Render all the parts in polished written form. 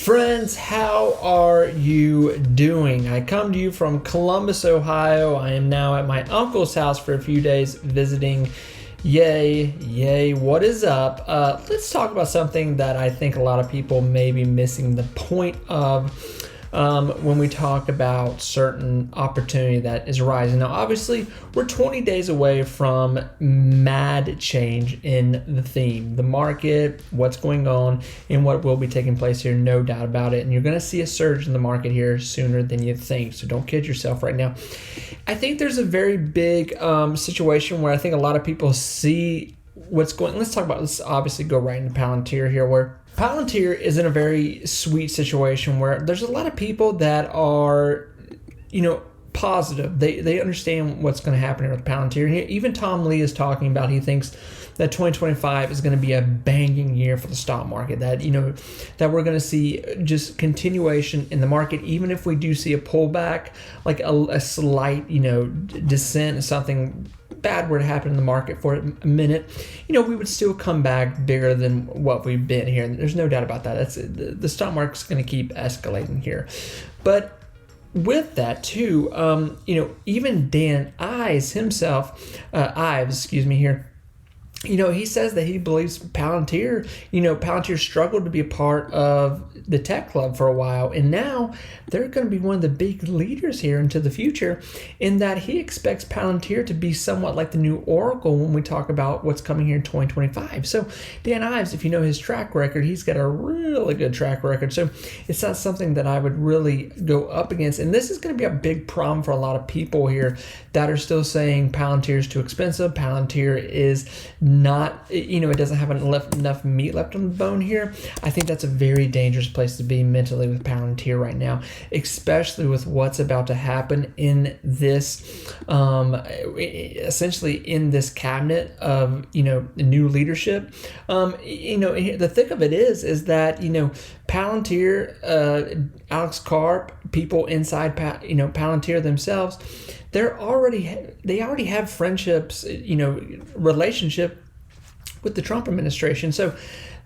Friends, how are you doing? I come to you from Columbus, Ohio. I am now at my uncle's house for a few days visiting. Yay, what is up? Let's talk about something that I think a lot of people may be missing the point of when we talk about certain opportunity that is rising. Now, obviously, we're 20 days away from mad change in the theme, the market, what's going on, and what will be taking place here, no doubt about it. And you're going to see a surge in the market here sooner than you think, so don't kid yourself right now. I think there's a very big situation where I think a lot of people see what's going. Let's obviously go right into Palantir here, where Palantir is in a very sweet situation where there's a lot of people that are, positive. They understand what's going to happen here with Palantir. Even Tom Lee is talking about, he thinks that 2025 is going to be a banging year for the stock market, that we're going to see just continuation in the market, even if we do see a pullback, like a slight, descent, something bad were to happen in the market for a minute, we would still come back bigger than what we've been here. There's no doubt about that. The stock market's going to keep escalating here. But with that too, even Dan Ives himself, here, he says that he believes Palantir, Palantir struggled to be a part of the tech club for a while, and now they're going to be one of the big leaders here into the future, in that he expects Palantir to be somewhat like the new Oracle when we talk about what's coming here in 2025. So Dan Ives, if you know his track record, he's got a really good track record. So it's not something that I would really go up against. And this is going to be a big problem for a lot of people here that are still saying Palantir is too expensive. Palantir is not, it doesn't have enough meat left on the bone here. I think that's a very dangerous place to be mentally with Palantir right now, especially with what's about to happen in this, essentially in this cabinet of, new leadership. The thick of it is that, Palantir, Alex Karp, people inside, Palantir themselves, they already have friendships, relationship with the Trump administration. So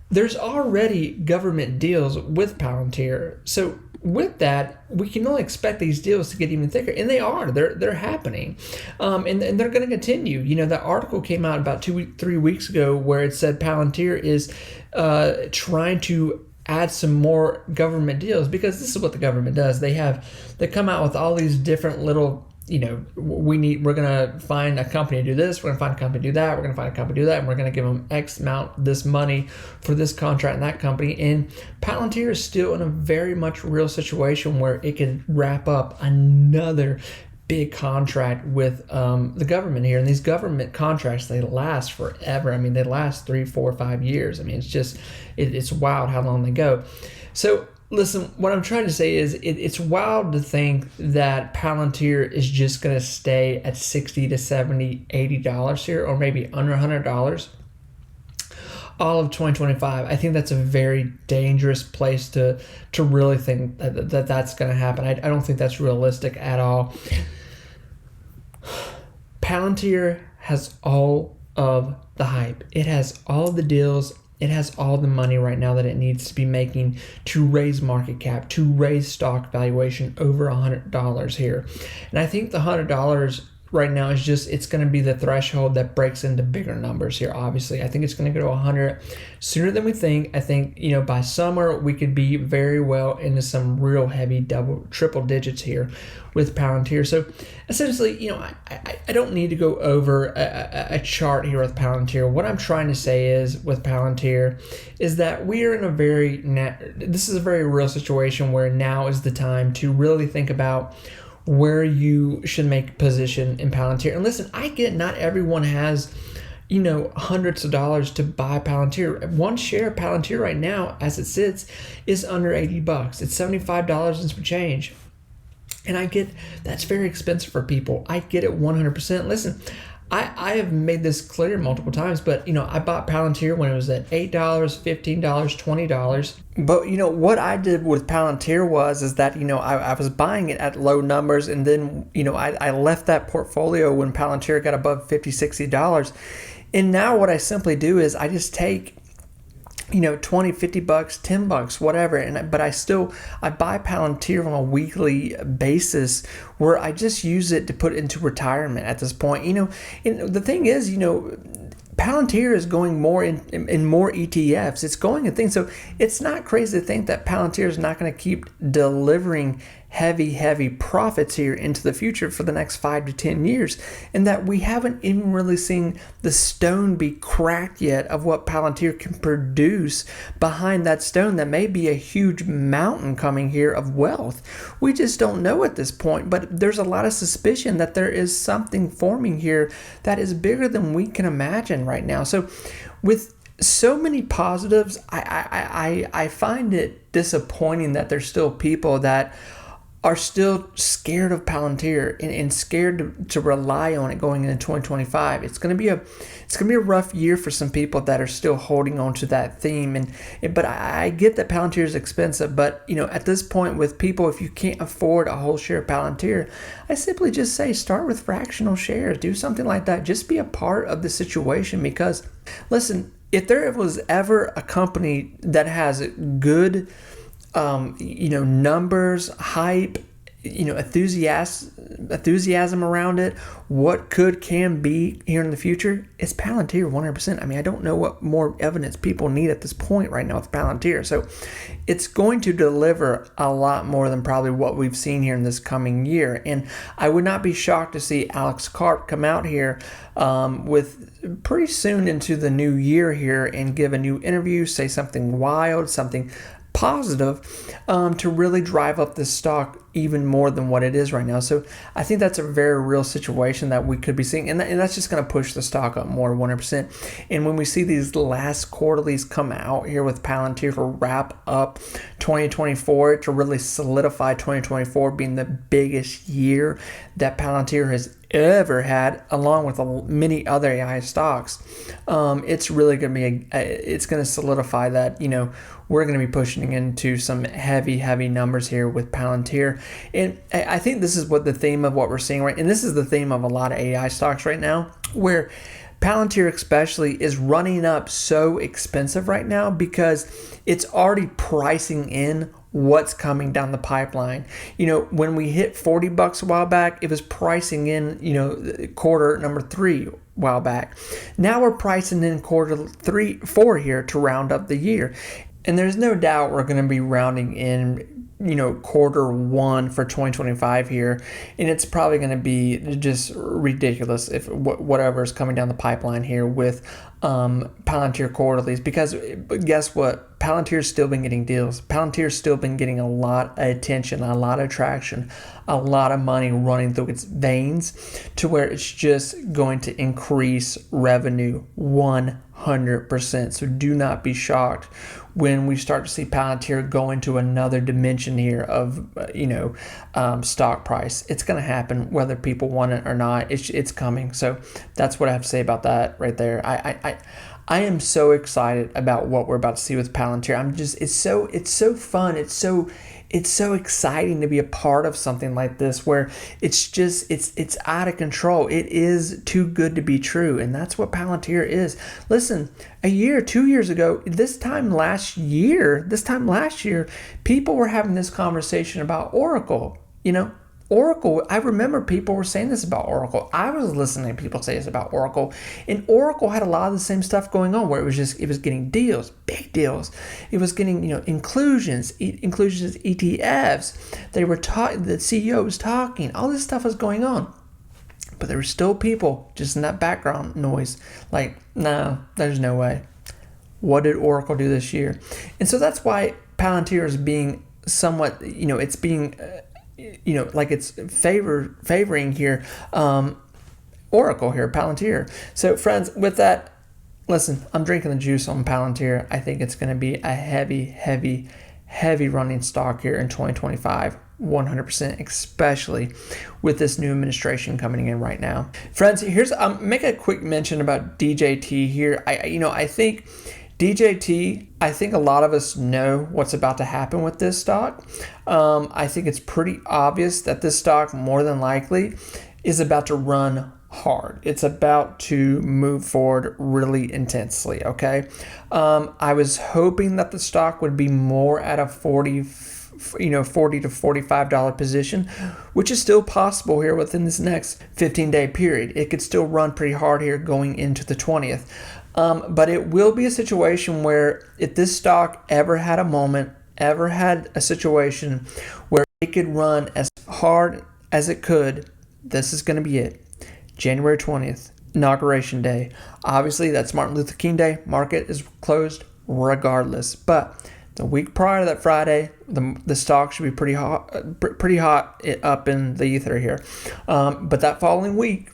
there's already government deals with Palantir. So with that, we can only expect these deals to get even thicker, and they are. They're happening, and they're going to continue. That article came out about 3 weeks ago where it said Palantir is trying to add some more government deals, because this is what the government does. They come out with all these different little, we're going to find a company to do this, we're going to find a company to do that, we're going to find a company to do that, and we're going to give them X amount, this money for this contract and that company. And Palantir is still in a very much real situation where it could wrap up another big contract with the government here. And these government contracts, they last forever. I mean, they last 3, 4, 5 years. I mean, it's just, it's wild how long they go. So listen, what I'm trying to say is it's wild to think that Palantir is just going to stay at $60 to $70, $80 here, or maybe under $100 all of 2025. I think that's a very dangerous place to really think that's going to happen. I don't think that's realistic at all. Palantir has all of the hype. It has all the deals. It has all the money right now that it needs to be making to raise market cap, to raise stock valuation over $100 here. And I think the $100 right now is just, it's going to be the threshold that breaks into bigger numbers here. Obviously, I think it's going to go to 100 sooner than we think. I think, by summer, we could be very well into some real heavy triple digits here with Palantir. So essentially, I don't need to go over a chart here with Palantir. What I'm trying to say is with Palantir is that we are in this is a very real situation where now is the time to really think about where you should make position in Palantir. And listen, I get not everyone has, hundreds of dollars to buy Palantir. One share of Palantir right now, as it sits, is under $80. It's $75 and some change. And I get that's very expensive for people. I get it 100%. Listen, I have made this clear multiple times, but I bought Palantir when it was at $8, $15, $20. But what I did with Palantir is that I was buying it at low numbers, and then I left that portfolio when Palantir got above $50, $60. And now what I simply do is I just take $20, $50, $10, whatever. But I buy Palantir on a weekly basis where I just use it to put into retirement at this point. And the thing is, Palantir is going more in more ETFs. It's going in things. So it's not crazy to think that Palantir is not going to keep delivering heavy profits here into the future for the next 5 to 10 years, and that we haven't even really seen the stone be cracked yet of what Palantir can produce behind that stone. That may be a huge mountain coming here of wealth. We just don't know at this point, but there's a lot of suspicion that there is something forming here that is bigger than we can imagine right now. So with so many positives, I find it disappointing that there's still people that are still scared of Palantir and scared to rely on it going into 2025. It's going to be a rough year for some people that are still holding on to that theme. But I get that Palantir is expensive, but at this point with people, if you can't afford a whole share of Palantir, I simply just say start with fractional shares, do something like that. Just be a part of the situation, because listen, if there was ever a company that has good numbers, hype, enthusiasm around it, what can be here in the future, it's Palantir 100%. I mean, I don't know what more evidence people need at this point right now with Palantir. So it's going to deliver a lot more than probably what we've seen here in this coming year. And I would not be shocked to see Alex Karp come out here with pretty soon into the new year here and give a new interview, say something wild, something positive, to really drive up this stock even more than what it is right now. So I think that's a very real situation that we could be seeing, and that's just going to push the stock up more 100%. And when we see these last quarterlies come out here with Palantir to wrap up 2024, to really solidify 2024 being the biggest year that Palantir has ever had, along with many other AI stocks, it's really going to be it's going to solidify that we're going to be pushing into some heavy numbers here with Palantir. And I think this is what the theme of what we're seeing, right? And this is the theme of a lot of AI stocks right now, where Palantir especially is running up so expensive right now because it's already pricing in what's coming down the pipeline. When we hit $40 a while back, it was pricing in, quarter number 3 a while back. Now we're pricing in quarter 4 here to round up the year. And there's no doubt we're going to be rounding in quarter 1 for 2025 here, and it's probably going to be just ridiculous if whatever is coming down the pipeline here with Palantir quarterlies, because guess what, Palantir's still been getting deals. Palantir's still been getting a lot of attention, a lot of traction, a lot of money running through its veins, to where it's just going to increase revenue 100%. So do not be shocked when we start to see Palantir go into another dimension here of stock price. It's going to happen whether people want it or not. It's coming. So that's what I have to say about that right there. I am so excited about what we're about to see with Palantir. It's so fun. It's so exciting to be a part of something like this, where it's out of control. It is too good to be true, and that's what Palantir is. Listen, 2 years ago, this time last year, people were having this conversation about Oracle. Oracle, I remember people were saying this about Oracle. I was listening to people say this about Oracle, and Oracle had a lot of the same stuff going on, where it was getting deals, big deals. It was getting, inclusions, ETFs. They were talking, the CEO was talking, all this stuff was going on. But there were still people just in that background noise, like, no, there's no way. What did Oracle do this year? And so that's why Palantir is being somewhat, it's being... like it's favoring here, Oracle here, Palantir. So friends, with that, listen, I'm drinking the juice on Palantir. I think it's going to be a heavy running stock here in 2025, 100%, especially with this new administration coming in right now. Friends, here's make a quick mention about DJT here. I think DJT, I think a lot of us know what's about to happen with this stock. I think it's pretty obvious that this stock more than likely is about to run hard. It's about to move forward really intensely, okay? I was hoping that the stock would be more at a $40 to $45 position, which is still possible here within this next 15-day period. It could still run pretty hard here going into the 20th. But it will be a situation where if this stock ever had a situation where it could run as hard as it could, this is going to be it. January 20th, Inauguration Day. Obviously, that's Martin Luther King Day. Market is closed regardless. But the week prior to that Friday, the stock should be pretty hot up in the ether here. But that following week,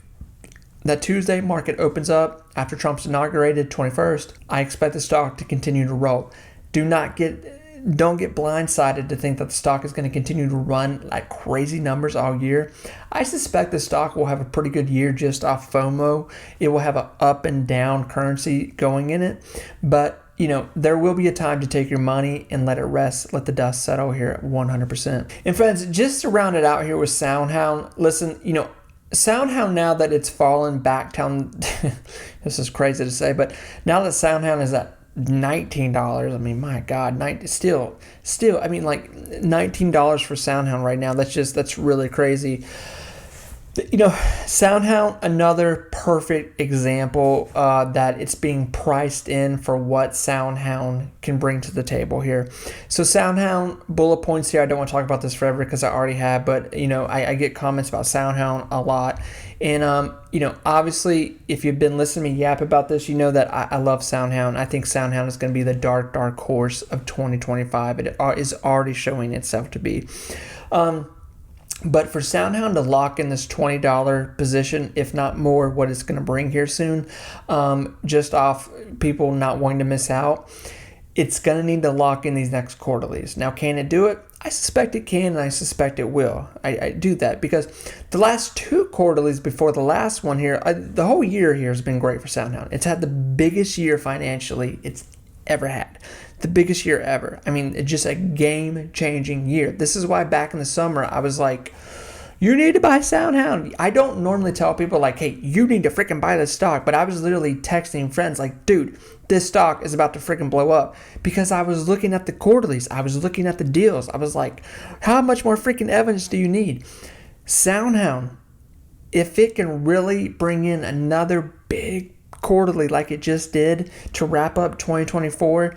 that Tuesday, market opens up after Trump's inaugurated 21st. I expect the stock to continue to roll. Don't get blindsided to think that the stock is going to continue to run like crazy numbers all year. I suspect the stock will have a pretty good year just off FOMO. It will have an up and down currency going in it. But, there will be a time to take your money and let it rest, let the dust settle here at 100%. And friends, just to round it out here with SoundHound, listen, SoundHound, now that it's fallen back down, this is crazy to say, but now that SoundHound is at $19, I mean, my God, still, I mean, like $19 for SoundHound right now. That's really crazy. SoundHound, another perfect example that it's being priced in for what SoundHound can bring to the table here. So SoundHound, bullet points here. I don't want to talk about this forever because I already have, but I get comments about SoundHound a lot. And obviously, if you've been listening to me yap about this, you know that I love SoundHound. I think SoundHound is going to be the dark horse of 2025. It is already showing itself to be. But for SoundHound to lock in this $20 position, if not more, what it's going to bring here soon, just off people not wanting to miss out, it's going to need to lock in these next quarterlies. Now, can it do it? I suspect it can, and I suspect it will. I do that because the last two quarterlies before the last one here, the whole year here has been great for SoundHound. It's had the biggest year financially it's ever had. The biggest year ever. I mean, it's just a game-changing year. This is why back in the summer, I was like, you need to buy SoundHound. I don't normally tell people like, hey, you need to freaking buy this stock. But I was literally texting friends like, dude, this stock is about to freaking blow up. Because I was looking at the quarterlies. I was looking at the deals. I was like, how much more freaking evidence do you need? SoundHound, if it can really bring in another big quarterly like it just did to wrap up 2024,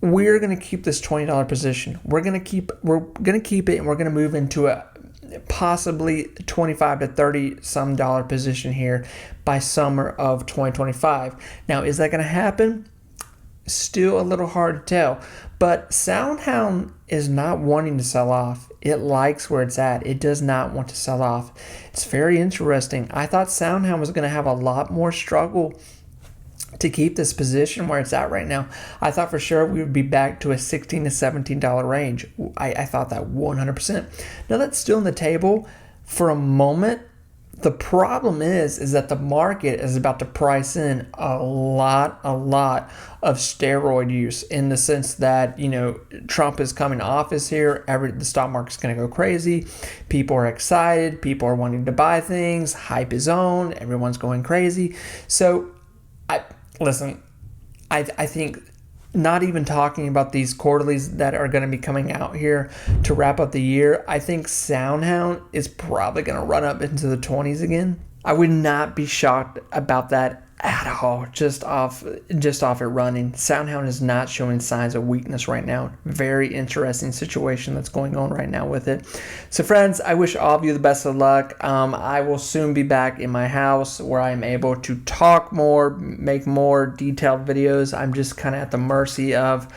we're going to keep this $20 position. We're going to keep it, and we're going to move into a possibly $25 to $30 some dollar position here by summer of 2025. Now, is that going to happen? Still a little hard to tell, but SoundHound is not wanting to sell off. It likes where it's at. It does not want to sell off. It's very interesting. I thought SoundHound was going to have a lot more struggle to keep this position where it's at right now. I thought for sure we would be back to a $16 to $17 range. I thought that 100%. Now that's still on the table for a moment. The problem is that the market is about to price in a lot of steroid use, in the sense that, Trump is coming to office here. The stock market's going to go crazy. People are excited. People are wanting to buy things. Hype is on. Everyone's going crazy. So I think not even talking about these quarterlies that are going to be coming out here to wrap up the year, I think SoundHound is probably going to run up into the 20s again. I would not be shocked about that at all, just off it running. SoundHound is not showing signs of weakness right now. Very interesting situation that's going on right now with it. So friends, I wish all of you the best of luck. I will soon be back in my house where I am able to talk more, make more detailed videos. I'm just kind of at the mercy of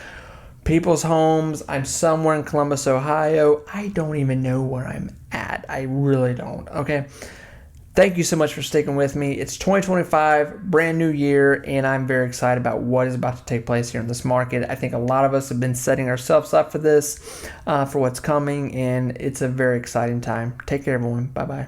people's homes. I'm somewhere in Columbus, Ohio. I don't even know where I'm at. I really don't. Okay. Thank you so much for sticking with me. It's 2025, brand new year, and I'm very excited about what is about to take place here in this market. I think a lot of us have been setting ourselves up for this, for what's coming, and it's a very exciting time. Take care, everyone. Bye-bye.